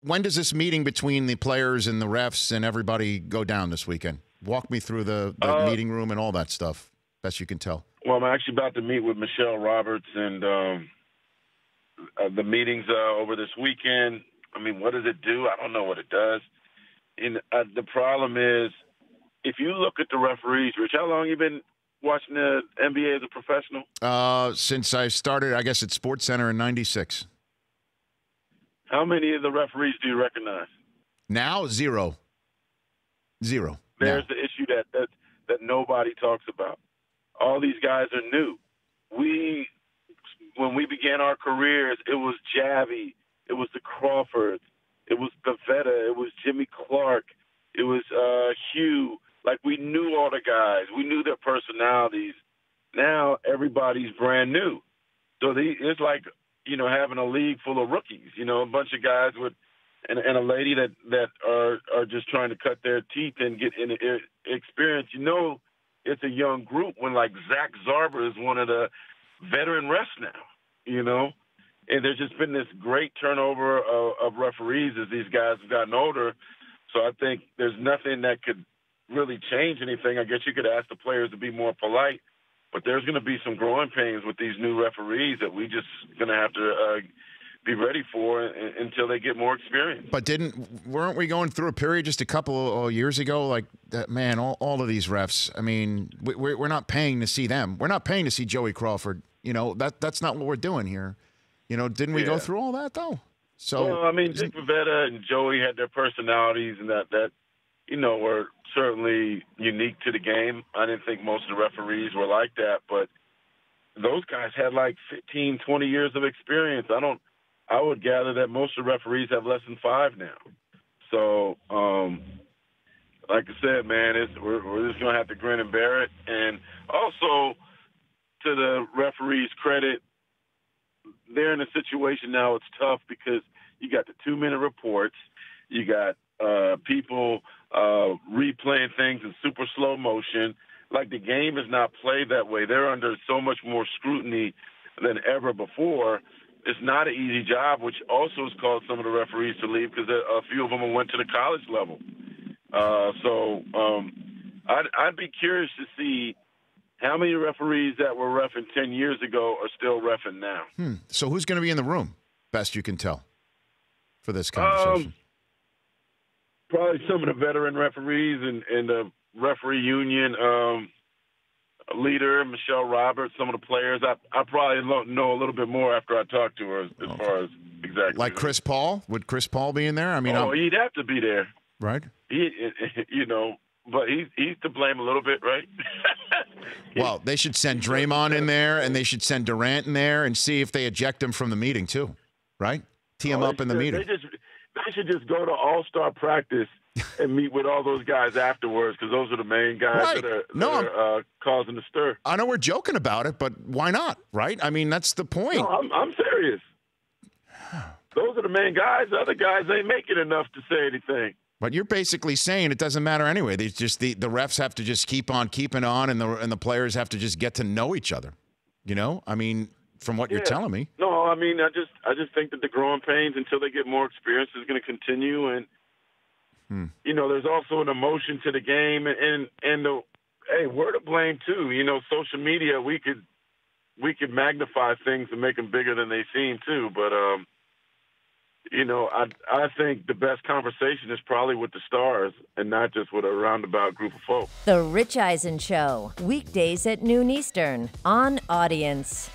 when does this meeting between the players and the refs and everybody go down this weekend? Walk me through the meeting room and all that stuff, best you can tell. Well, I'm actually about to meet with Michelle Roberts, and the meeting's over this weekend. I mean, what does it do? I don't know what it does. And the problem is, if you look at the referees, Rich, how long you been watching the NBA as a professional? Since I started, I guess, at SportsCenter in '96. How many of the referees do you recognize? Now, zero. There's the issue that nobody talks about. All these guys are new. When we began our careers, it was Javi, it was the Crawfords, it was Pavetta, it was Jimmy Clark, it was Hugh. Like, we knew all the guys. We knew their personalities. Now everybody's brand new. So it's like, having a league full of rookies, a bunch of guys and a lady that are just trying to cut their teeth and get in experience. It's a young group when, like, Zach Zarber is one of the veteran refs now, And there's just been this great turnover of referees as these guys have gotten older. So I think there's nothing that could really change anything. I guess you could ask the players to be more polite, but there's going to be some growing pains with these new referees that we just going to have to be ready for until they get more experience. But weren't we going through a period just a couple of years ago, like that? Man, all of these refs. I mean, we're not paying to see them. We're not paying to see Joey Crawford. That's not what we're doing here. Didn't we go through all that though? So, well, I mean, Dick Pavetta and Joey had their personalities, and that were certainly unique to the game. I didn't think most of the referees were like that, but those guys had like 15, 20 years of experience. I would gather that most of the referees have less than 5 now. So, like I said, man, we're just going to have to grin and bear it. And also, to the referees' credit, they're in a situation now it's tough because you got the 2-minute reports, you got people replaying things in super slow motion. Like, the game is not played that way. They're under so much more scrutiny than ever before. It's not an easy job, which also has caused some of the referees to leave because a few of them went to the college level. I'd be curious to see how many referees that were reffing 10 years ago are still reffing now. So who's going to be in the room, best you can tell, for this conversation? Probably some of the veteran referees and the referee union leader, Michelle Roberts, some of the players. I probably know a little bit more after I talk to her as far as exactly. Like Chris Paul? Would Chris Paul be in there? I mean, he'd have to be there. Right. But he's to blame a little bit, right? Well, they should send Draymond in there, and they should send Durant in there and see if they eject him from the meeting too, right? Tee him up in the meeting. They should just go to all-star practice and meet with all those guys afterwards because those are the main guys that are causing the stir. I know we're joking about it, but why not, right? I mean, that's the point. No, I'm serious. Those are the main guys. The other guys ain't making enough to say anything. But you're basically saying it doesn't matter anyway. They just the refs have to just keep on keeping on, and the players have to just get to know each other. I mean, from what you're telling me. No, I mean, I just think that the growing pains until they get more experience is going to continue, and there's also an emotion to the game, and hey, we're to blame too. Social media, we could magnify things and make them bigger than they seem too, but I think the best conversation is probably with the stars and not just with a roundabout group of folks. The Rich Eisen Show, weekdays at noon Eastern on Audience.